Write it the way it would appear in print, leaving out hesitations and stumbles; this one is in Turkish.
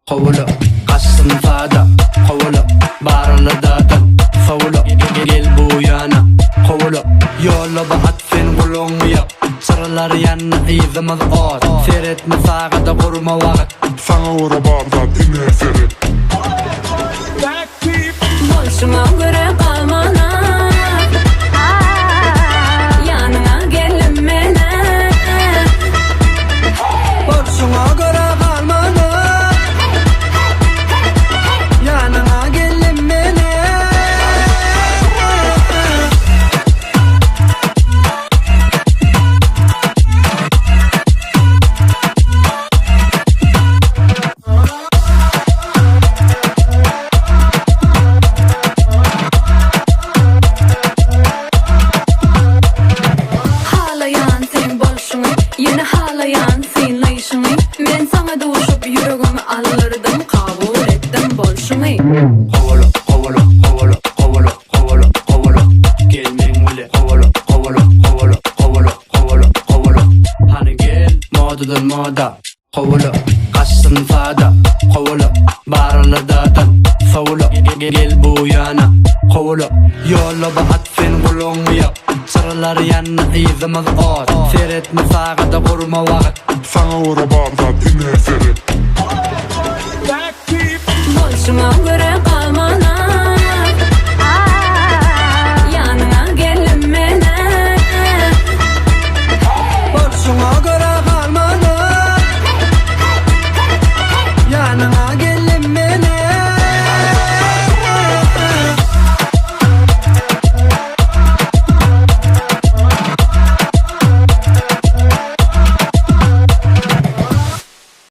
Kovulu kaçsın fada, kovulu barılı dağdan Favulu gel bu yana, kovulu yolla ba atfen kulunu yap Sarılar yanına izimiz ot Seyretme sağda kurma vakit Sana uğra bardan ine ferit Boşuma göre kalmana yanına gelin mene Boşuna göre kalmana yanına gelin beni Halayan sen boşunu yine halayan sen layışını Men sana doğuşup yüreğimi alırdım kabul ettim boşunu Kovulu kovulu kovulu kovulu kovulu kovulu gelmen öyle kovulu kovulu kovulu kovulu kovulu kovulu Hani gel modadan moda kovulu kaçsın fada kovulu barılı dağdan Favulu gel bu yana kovulu yolla ba atfen kulunu yap Sarılar yanına izimiz ot Seyretme sağda kurma vakit Sana uğra bardan ine ferit Boşuma